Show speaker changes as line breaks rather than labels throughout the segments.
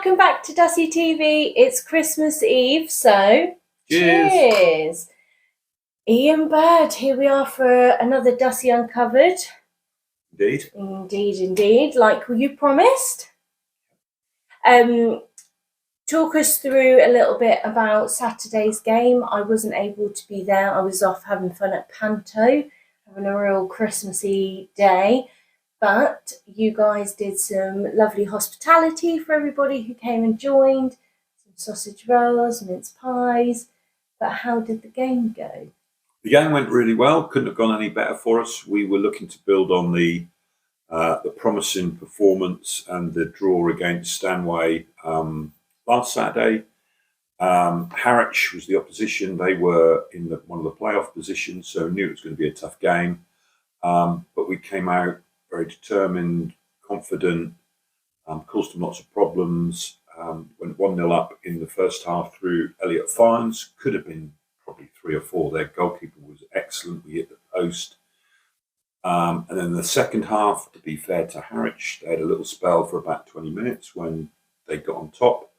welcome back to Dussy TV. It's Christmas Eve, so cheers. Ian Bird, here we are for another Dussy Uncovered. Indeed, like you promised. Talk us through a little bit about Saturday's game. I wasn't able to be there. I was off having fun at Panto, having a real Christmassy day. But you guys did some lovely hospitality for everybody who came and joined. Some sausage rolls, mince pies. But how did the game go?
The game went really well. Couldn't have gone any better for us. We were looking to build on the promising performance and the draw against Stanway last Saturday. Harwich was the opposition. They were in one of the playoff positions, so knew it was going to be a tough game. But we came out very determined, confident, caused them lots of problems. Went 1-0 up in the first half through Elliot Fines. Could have been probably 3 or 4. Their goalkeeper was excellent. We hit the post. And then the second half, to be fair to Harwich, they had a little spell for about 20 minutes when they got on top.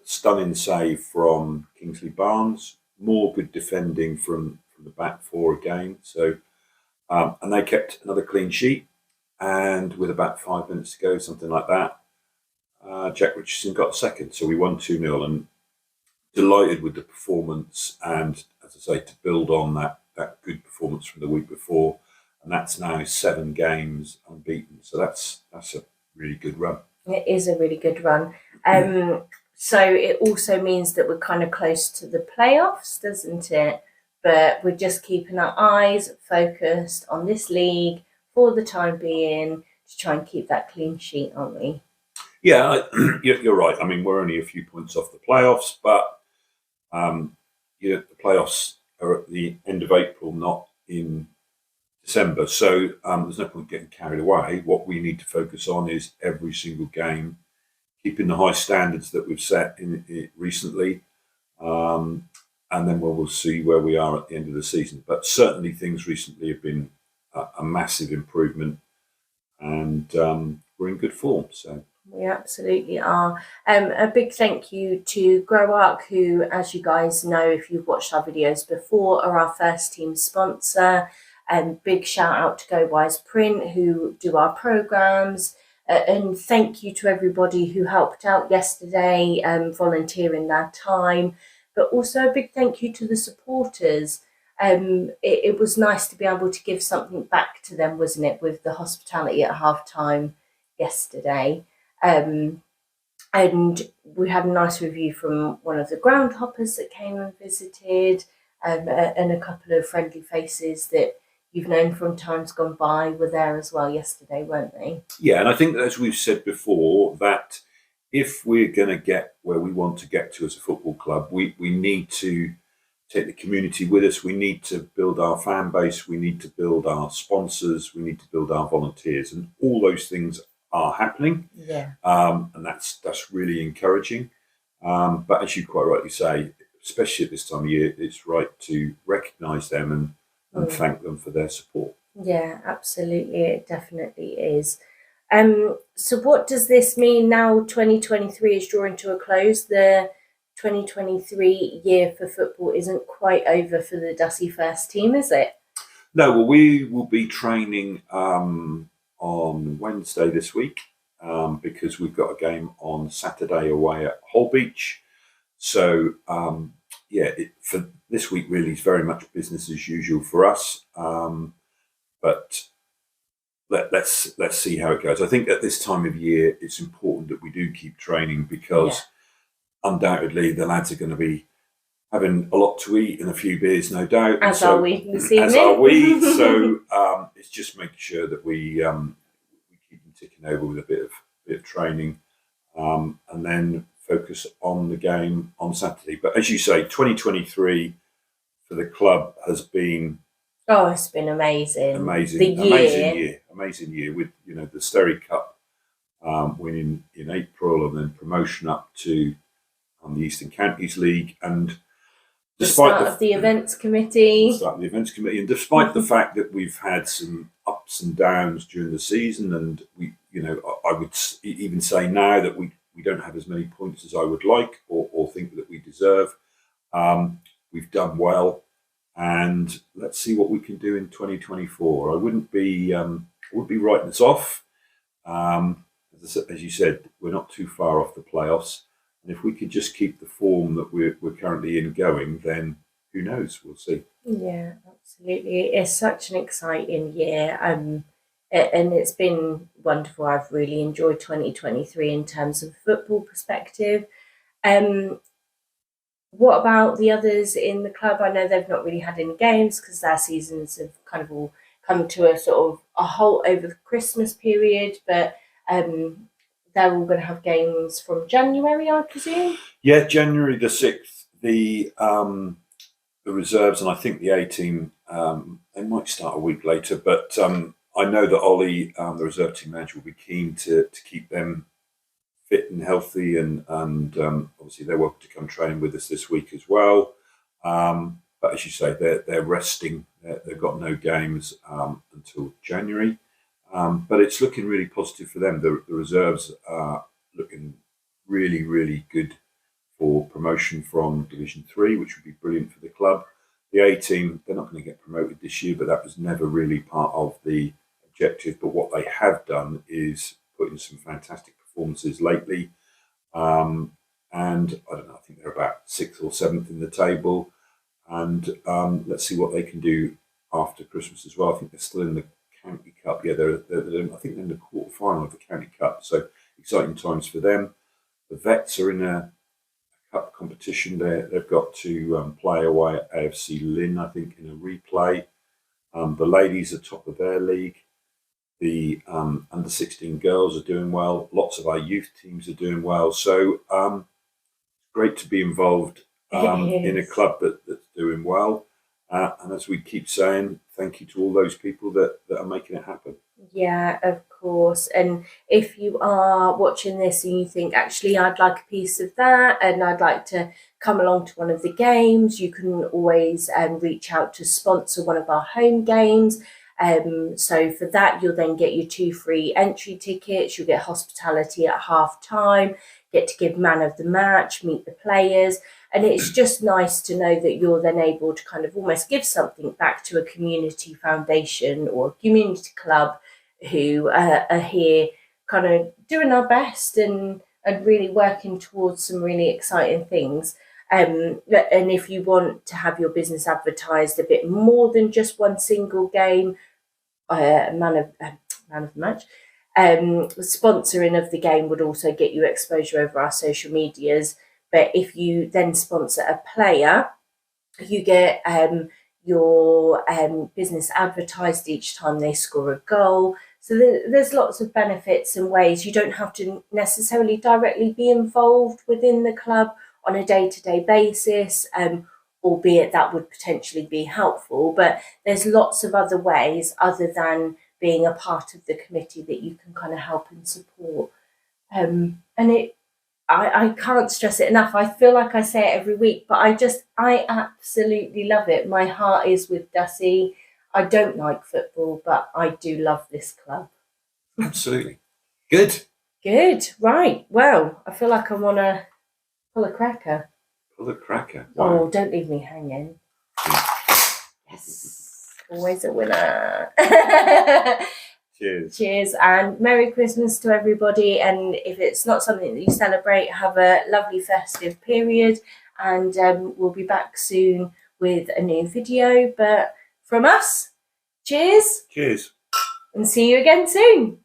Stunning save from Kingsley Barnes. More good defending from the back four again. So, and they kept another clean sheet. And with about 5 minutes to go, something like that, Jack Richardson got a second. So we won 2-0 and delighted with the performance. And as I say, to build on that good performance from the week before. And that's now 7 games unbeaten. So that's a really good run.
It is a really good run. So it also means that we're kind of close to the playoffs, doesn't it? But we're just keeping our eyes focused on this league for the time being to try and keep that clean sheet, aren't we?
Yeah, you're right. I mean, we're only a few points off the playoffs, but the playoffs are at the end of April, not in December. So there's no point getting carried away. What we need to focus on is every single game, keeping the high standards that we've set in recently, and then we'll see where we are at the end of the season. But certainly things recently have been a massive improvement, and we're in good form. So
we absolutely are. A big thank you to Grow Arc, who, as you guys know, if you've watched our videos before, are our first team sponsor. Big shout out to Go Wise Print, who do our programs. And thank you to everybody who helped out yesterday, volunteering their time. But also a big thank you to the supporters. It was nice to be able to give something back to them, wasn't it, with the hospitality at half-time yesterday. And we had a nice review from one of the groundhoppers that came and visited, and a couple of friendly faces that you've known from times gone by were there as well yesterday, weren't they?
Yeah, and I think, as we've said before, that if we're going to get where we want to get to as a football club, we need to take the community with us. We need to build our fan base. We need to build our sponsors. We need to build our volunteers. And all those things are happening.
Yeah.
And that's really encouraging. But as you quite rightly say, especially at this time of year, it's right to recognise them and thank them for their support.
Yeah, absolutely. It definitely is. So what does this mean now? 2023 is drawing to a close. The 2023 year for football isn't quite over for the Dussy first team, is it?
No, well, we will be training on Wednesday this week because we've got a game on Saturday away at Holbeach. So, for this week really is very much business as usual for us. But let's see how it goes. I think at this time of year, it's important that we do keep training because undoubtedly the lads are going to be having a lot to eat and a few beers, no doubt.
As are we this evening.
As are we. So it's just making sure that we keep them ticking over with a bit of training, and then focus on the game on Saturday. But as you say, 2023 for the club has been
it's been amazing.
Amazing year with the Sterry Cup winning in April and then promotion up to the Eastern Counties League, and despite
the events committee,
and despite the fact that we've had some ups and downs during the season, and we I would even say now that we don't have as many points as I would like or think that we deserve. We've done well, and let's see what we can do in 2024. I wouldn't be writing us off. As you said, we're not too far off the playoffs, and if we could just keep the form that we're currently in going, then who knows? We'll see.
Yeah, absolutely. It's such an exciting year. And it's been wonderful. I've really enjoyed 2023 in terms of football perspective. What about the others in the club? I know they've not really had any games because their seasons have kind of all come to a sort of a halt over the Christmas period, but they're all going to have games from January, I presume.
Yeah, January the 6th. The reserves and I think the A team, they might start a week later, but I know that Ollie, the reserve team manager, will be keen to keep them fit and healthy, and obviously they're welcome to come train with us this week as well. But as you say, they're resting. They've got no games until January, but it's looking really positive for them. The reserves are looking really, really good for promotion from Division 3, which would be brilliant for the club. The A team, they're not going to get promoted this year, but that was never really part of the objective. But what they have done is put in some fantastic performances lately. And I don't know, I think they're about 6th or 7th in the table. And let's see what they can do after Christmas as well. I think they're still in the County Cup. Yeah, they're I think they're in the quarter-final of the County Cup. So exciting times for them. The Vets are in a cup competition. They've got to play away at AFC Lynn, I think, in a replay. The ladies are top of their league. The under 16 girls are doing well. Lots of our youth teams are doing well. So great to be involved in a club that's doing well. And as we keep saying, thank you to all those people that are making it happen.
Yeah, of course. And if you are watching this and you think, actually, I'd like a piece of that and I'd like to come along to one of the games, you can always reach out to sponsor one of our home games. So for that, you'll then get your 2 free entry tickets. You'll get hospitality at half time, get to give man of the match, meet the players. And it's just nice to know that you're then able to kind of almost give something back to a community foundation or a community club who are here kind of doing our best and really working towards some really exciting things. And if you want to have your business advertised a bit more than just one single game, man of the match, sponsoring of the game would also get you exposure over our social medias. But if you then sponsor a player, you get your business advertised each time they score a goal. So there's lots of benefits and ways. You don't have to necessarily directly be involved within the club on a day-to-day basis, albeit that would potentially be helpful. But there's lots of other ways other than being a part of the committee that you can kind of help and support. And I can't stress it enough. I feel like I say it every week, but I absolutely love it. My heart is with Dussy. I don't like football, but I do love this club.
Absolutely. Good.
Good. Right. Well, I feel like I want to pull a cracker.
Pull a cracker. Wow.
Oh, don't leave me hanging. Yes. Always a winner.
Cheers.
Cheers, and Merry Christmas to everybody. And if it's not something that you celebrate, have a lovely festive period. And we'll be back soon with a new video. But from us, cheers.
Cheers.
And see you again soon.